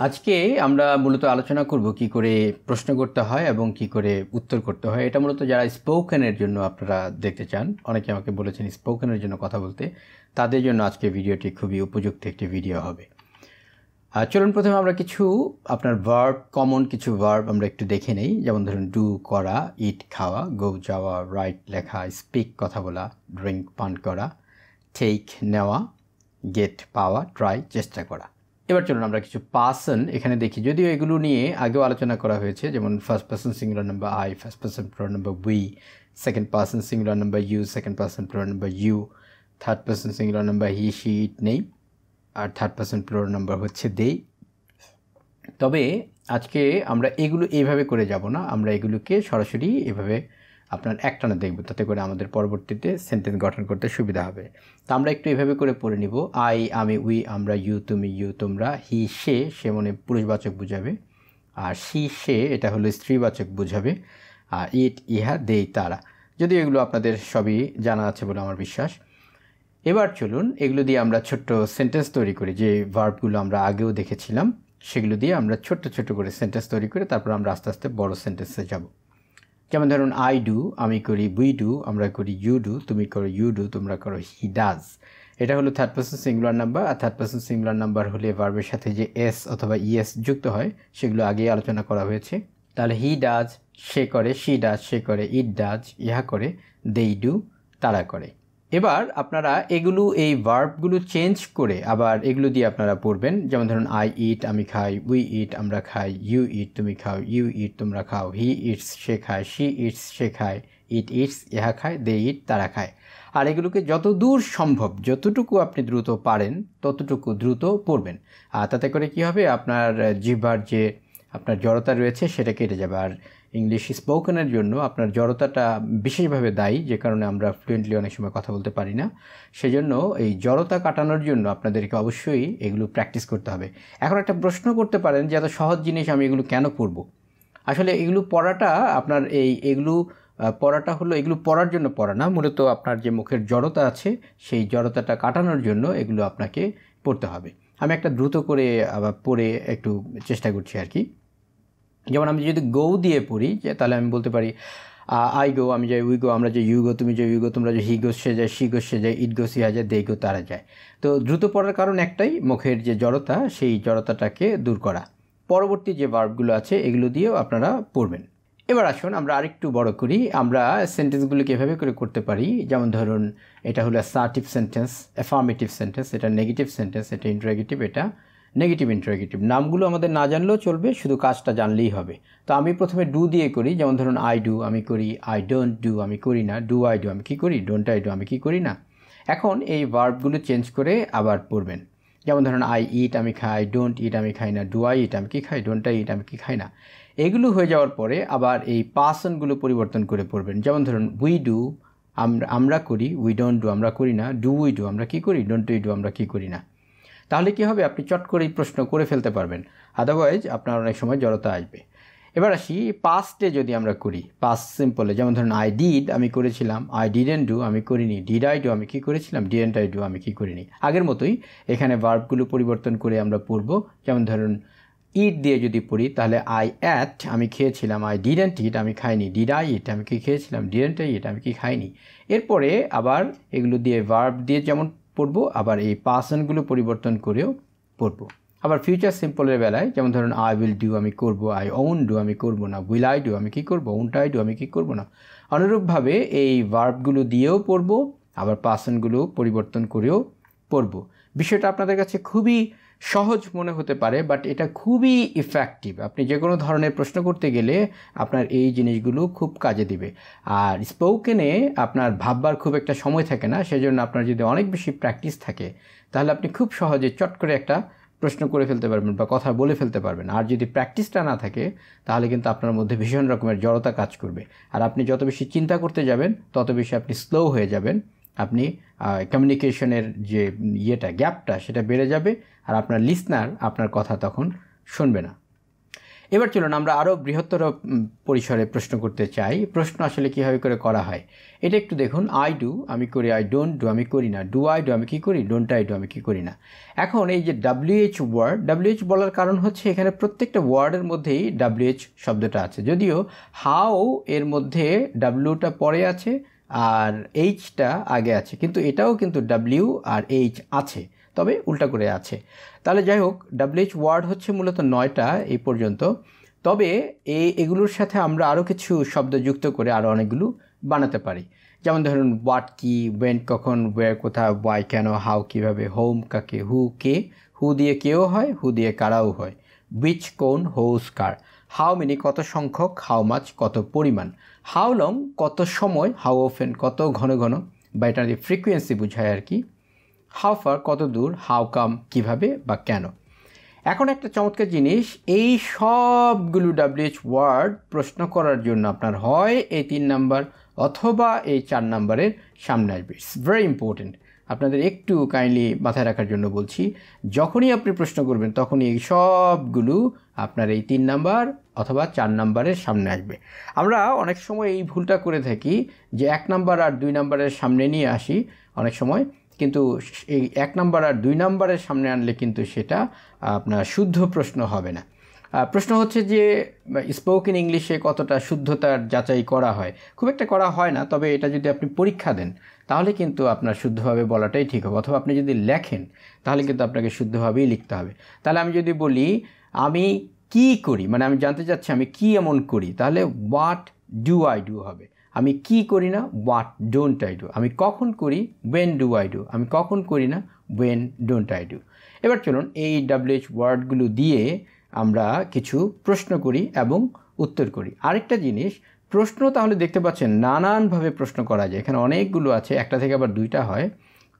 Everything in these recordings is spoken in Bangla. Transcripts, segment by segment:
আজকে আমরা মূলত আলোচনা করব কি করে প্রশ্ন করতে হয় এবং কি করে উত্তর করতে হয়। এটা মূলত যারা স্পোকেনের জন্য আপনারা দেখতে চান, অনেকে আমাকে বলেছেন স্পোকেনের জন্য কথা বলতে, তাদের জন্য আজকে ভিডিওটি খুবই উপযুক্ত একটি ভিডিও হবে। চলুন প্রথমে আমরা কিছু আপনার ভার্ব, কমন কিছু ভার্ব আমরা একটু দেখে নেই। যেমন ধরুন ডু করা, ইট খাওয়া, গো যাওয়া, রাইট লেখা, স্পিক কথা বলা, ড্রিঙ্ক পান করা, টেক নেওয়া, গেট পাওয়া, ট্রাই চেষ্টা করা। এবার চলুন আমরা কিছু পার্সন এখানে দেখি, যদিও এগুলো নিয়ে আগেও আলোচনা করা হয়েছে। যেমন first person singular number I, first person plural number we, second person singular number you, second person plural number you, third person singular number he, she, it নেই, আর থার্ড পার্সন প্লুরাল নাম্বার হচ্ছে দে। তবে আজকে আমরা এগুলো এইভাবে করে যাব না, আমরা এগুলোকে সরাসরি এভাবে আপনার একটানা দেখব, তাতে করে আমাদের পরবর্তীতে সেন্টেন্স গঠন করতে সুবিধা হবে। তো আমরা একটু এভাবে করে পড়ে নিব। আই আমি, উই আমরা, ইউ তুমি, ইউ তোমরা, হি সে, সে মানে পুরুষবাচক বোঝাবে, আর শি সে এটা হলো স্ত্রীবাচক বোঝাবে, আর ইট ইহা, দে তারা। যদিও এগুলো আপনাদের সবই জানা আছে বলে আমার বিশ্বাস। এবার চলুন এগুলো দিয়ে আমরা ছোট্ট সেন্টেন্স তৈরি করি। যে ভার্বগুলো আমরা আগেও দেখেছিলাম সেগুলো দিয়ে আমরা ছোট্ট ছোট্ট করে সেন্টেন্স তৈরি করে তারপর আমরা আস্তে আস্তে বড় সেন্টেন্সে যাব। যেমন ধরুন আই ডু আমি করি, উই ডু আমরা করি, ইউ ডু তুমি করো, ইউ ডু তোমরা করো, হি ডাজ এটা হলো থার্ড পার্সন সিঙ্গুলার নাম্বার। আর থার্ড পার্সন সিঙ্গুলার নাম্বার হলে ভার্বের সাথে যে এস অথবা ইএস যুক্ত হয় সেগুলো আগেই আলোচনা করা হয়েছে। তাহলে হি ডাজ সে করে, শি ডাজ সে করে, ইট ডাজ ইহা করে, দে ডু তারা করে। এবার আপনারা এগুলো এই ভার্বগুলো চেঞ্জ করে আবার এগুলো দিয়ে আপনারা পড়বেন। যেমন ধরুন আই ইট আমি খাই, উই ইট আমরা খাই, ইউ ইট তুমি খাও, ইউ ইট তোমরা খাও, হি ইটস সে খায়, শি ইটস সে খায়, ইট ইটস ইহা খায়, দে ইট তারা খায়। আর এগুলোকে যত দূর সম্ভব যতটুকু আপনি দ্রুত পারেন ততটুকু দ্রুত পড়বেন। আর তাতে করে কি হবে, আপনার জিহ্বার যে আপনার জড়তা রয়েছে সেটা কেটে যাবে। আর ইংলিশ স্পোকেনের জন্য আপনার জড়তাটা বিশেষভাবে দায়ী, যে কারণে আমরা ফ্লুয়েন্টলি অনেক সময় কথা বলতে পারি না। সেজন্য এই জড়তা কাটানোর জন্য আপনাদেরকে অবশ্যই এগুলো প্র্যাকটিস করতে হবে। এখন একটা প্রশ্ন করতে পারেন যে এত সহজ জিনিস আমি এগুলো কেন পড়ব? আসলে এগুলো পড়াটা আপনার এগুলো পড়াটা হলো এগুলো পড়ার জন্য পড়া না, মূলত আপনার যে মুখের জড়তা আছে সেই জড়তাটা কাটানোর জন্য এগুলো আপনাকে পড়তে হবে। আমি একটা দ্রুত করে আবার পড়ে একটু চেষ্টা করছি আর কি। যেমন আমি যদি গো দিয়ে পড়ি তাহলে আমি বলতে পারি আই গো আমি যাই, উই গো আমরা যাই, ইউ গো তুমি যাই, ইউ গো তোমরা যাই, হি গো সে যায়, শি গো সে যায়, ইট গো সিহা যায়, দে গো তারা যায়। তো দ্রুত পড়ার কারণ একটাই, মুখের যে জড়তা সেই জড়তাটাকে দূর করা। পরবর্তী যে ভার্বগুলো আছে এগুলো দিয়েও আপনারা পড়বেন। এবার আসুন আমরা আরেকটু বড় করি। আমরা সেন্টেন্সগুলোকে এভাবে করে করতে পারি। যেমন ধরুন এটা হলো অ্যাসার্টিভ সেন্টেন্স, অ্যাফার্মেটিভ সেন্টেন্স, এটা নেগেটিভ সেন্টেন্স, এটা ইন্টারোগেটিভ, এটা নেগেটিভ ইন্টারোগেটিভ। নামগুলো আমাদের না জানলেও চলবে, শুধু কাজটা জানলেই হবে। তো আমি প্রথমে ডু দিয়ে করি। যেমন ধরুন আই ডু আমি করি, আই ডোন্ট ডু আমি করি না, ডু আই ডু আমি কী করি, ডোন্ট আই ডু আমি কী করি না। এখন এই ভার্বগুলো চেঞ্জ করে আবার পড়বেন। যেমন ধরুন আই ইট আমি খাই, ডোন্ট ইট আমি খাই না, ডু আই ইট আমি কি খাই, ডোন্ট আই ইট আমি কি খাই না। এগুলো হয়ে যাওয়ার পরে আবার এই পার্সনগুলো পরিবর্তন করে পড়বেন। যেমন ধরুন উই ডু আমরা করি, উই ডোন্ট ডু আমরা করি না, ডু উই ডু আমরা কী করি, ডোন্ট উই ডু আমরা কী করি না। তাহলে কী হবে, আপনি চট করে এই প্রশ্ন করে ফেলতে পারবেন, আদারওয়াইজ আপনার অনেক সময় জড়তা আসবে। এবার আসি পাস্টে যদি আমরা করি, পাস্ট সিম্পলে। যেমন ধরুন আই ডিড আমি করেছিলাম, আই ডিডেন্ট ডু আমি করিনি, ডিড আই ডু আমি কী করেছিলাম, ডিডেন্ট আই ডু আমি কী করিনি। আগের মতোই এখানে ভার্বগুলো পরিবর্তন করে আমরা পড়ব। যেমন ধরুন ইট দিয়ে যদি পড়ি তাহলে আই অ্যাট আমি খেয়েছিলাম, আই ডিডেন্ট ইট আমি খাইনি, ডিড আই ইট আমি কি খেয়েছিলাম, ডিডেন্ট আই ইট আমি কি খাইনি। এরপরে আবার এগুলো দিয়ে ভার্ব দিয়ে যেমন পড়ব, আবার এই পার্সনগুলো পরিবর্তন করেও পড়ব। আবার ফিউচার সিম্পলের বেলায় যেমন ধরুন আই উইল ডু আমি করব, আই ওন ডু আমি করব না, উইল আই ডু আমি কী করব, ওন্ট আই ডু আমি কী করব না। অনুরূপভাবে এই ভার্বগুলো দিয়েও পড়ব, আবার পার্সনগুলো পরিবর্তন করেও পড়ব। বিষয়টা আপনাদের কাছে খুবই সহজ মনে হতে পারে, বাট এটা খুবই ইফেক্টিভ। আপনি যে কোনো ধরনের প্রশ্ন করতে গেলে আপনার এই জিনিসগুলো খুব কাজে দিবে। আর স্পোকেনে আপনার ভাববার খুব একটা সময় থাকে না, সেজন্য আপনার যদি অনেক বেশি প্র্যাকটিস থাকে তাহলে আপনি খুব সহজে চট করে একটা প্রশ্ন করে ফেলতে পারবেন বা কথা বলে ফেলতে পারবেন। আর যদি প্র্যাকটিসটা না থাকে তাহলে কিন্তু আপনার মধ্যে ভীষণ রকমের জড়তা কাজ করবে। আর আপনি যত বেশি চিন্তা করতে যাবেন তত বেশি আপনি স্লো হয়ে যাবেন, আপনি কমিউনিকেশনের যে গ্যাপটা সেটা বেড়ে যাবে, আর আপনার লিসনার আপনার কথা তখন শুনবে না। এবার চলুন আমরা আরও বৃহত্তর পরিসরে প্রশ্ন করতে চাই। প্রশ্ন আসলে কীভাবে করে করা হয় এটা একটু দেখুন। আই ডু আমি করি, আই ডোন্ট ডু আমি করি না, ডু আই ডু আমি কী করি, ডোন্ট আই ডু আমি কী করি না। এখন এই যে WH ওয়ার্ড, WH বলার কারণ হচ্ছে এখানে প্রত্যেকটা ওয়ার্ডের মধ্যেই WH শব্দটা আছে, যদিও হাউ এর মধ্যে ডাব্লিউটা পরে আছে আর এইচটা আগে আছে, কিন্তু এটাও কিন্তু ডাব্লিউ আর এইচ আছে, তবে উল্টা করে আছে। তাহলে যাই হোক, WH ওয়ার্ড হচ্ছে মূলত 9টা এই পর্যন্ত। তবে এগুলোর সাথে আমরা আরও কিছু শব্দ যুক্ত করে আরও অনেকগুলো বানাতে পারি। যেমন ধরুন হোয়াট কি, ওয়েন কখন, ওয়্যার কোথায়, ওয়াই কেন, হাউ কীভাবে, হোম কাকে, হু কে, হু দিয়ে কেউ হয়, হু দিয়ে কারাও হয়, উইচ কোন, হোজ কার, হাউ মেনি কত সংখ্যক, হাউ মাচ কত পরিমাণ, হাউ লং কত সময়, হাউ অফেন কত ঘন ঘন, বা এটা দিয়ে ফ্রিকোয়েন্সি বোঝায় আর কি, হাউ ফার কত দূর, হাউ কাম কীভাবে বা কেন। এখন একটা চমৎকার জিনিস, এই সবগুলো WH ওয়ার্ড প্রশ্ন করার জন্য আপনার হয় এই 3 নাম্বার অথবা এই 4 নাম্বারের সামনে আসবে। ইটস ভেরি ইম্পর্টেন্ট, আপনাদের একটু কাইন্ডলি মাথায় রাখার জন্য বলছি। যখনই আপনি প্রশ্ন করবেন তখনই এই সবগুলো আপনার এই 3 নাম্বার অথবা 4 নাম্বারের সামনে আসবে। আমরা অনেক সময় এই ভুলটা করে থাকি যে 1 নাম্বার আর 2 নাম্বারের সামনে নিয়ে আসি অনেক সময়, কিন্তু এই 1 নাম্বার আর 2 নাম্বারের সামনে আনলে কিন্তু সেটা আপনার শুদ্ধ প্রশ্ন হবে না। প্রশ্ন হচ্ছে যে স্পোকেন ইংলিশে কতটা শুদ্ধতার যাচাই করা হয়, খুব একটা করা হয় না, তবে এটা যদি আপনি পরীক্ষা দেন তাহলে কিন্তু আপনার শুদ্ধভাবে বলাটাই ঠিক হবে, অথবা আপনি যদি লেখেন তাহলে কিন্তু আপনাকে শুদ্ধভাবেই লিখতে হবে। তাহলে আমি যদি বলি আমি কি করি, মানে আমি জানতে চাচ্ছি আমি কি এমন করি, তাহলে হোয়াট ডু আই ডু হবে। আমি কি করি না, হোয়াট ডোন্ট আই ডু। আমি কখন করি, ওয়েন ডু আই ডু। আমি কখন করি না, ওয়েন ডোন্ট আই ডু। এবার চলুন এই WH ওয়ার্ডগুলো দিয়ে আমরা কিছু প্রশ্ন করি এবং উত্তর করি। আরেকটা জিনিস, প্রশ্ন তাহলে দেখতে পাচ্ছেন নানানভাবে প্রশ্ন করা যায়, এখানে অনেকগুলো আছে, একটা থেকে আবার 2টা হয়,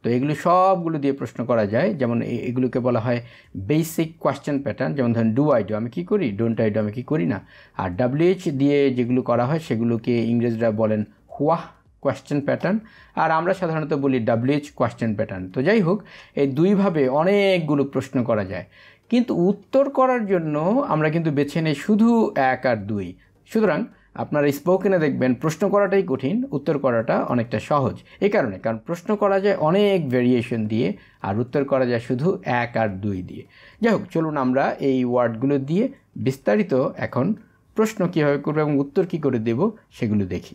তো এগুলো সবগুলো দিয়ে প্রশ্ন করা যায়। যেমন এগুলোকে বলা হয় বেসিক কোয়েশ্চেন প্যাটার্ন। যেমন ধরেন ডু আই ডু আমি কী করি, ডোন্ট আই ডু আমি কী করি না। আর WH দিয়ে যেগুলো করা হয় সেগুলোকে ইংরেজরা বলেন হোয়াট কোয়েশ্চেন প্যাটার্ন, আর আমরা সাধারণত বলি WH কোয়েশ্চেন প্যাটার্ন। তো যাই হোক, এই দুইভাবে অনেকগুলো প্রশ্ন করা যায়, কিন্তু উত্তর করার জন্য আমরা কিন্তু বেছে নেই শুধু 1 আর 2। সুতরাং আপনারা স্পোকেনে দেখবেন প্রশ্ন করাটাই কঠিন, উত্তর করাটা অনেকটা সহজ। এই কারণ প্রশ্ন করা যায় অনেক ভেরিয়েশন দিয়ে, আর উত্তর করা যায় শুধু 1 আর 2 দিয়ে। যাই হোক, চলুন আমরা এই ওয়ার্ডগুলো দিয়ে বিস্তারিত এখন প্রশ্ন কীভাবে করবো এবং উত্তর কী করে দেব সেগুলো দেখি।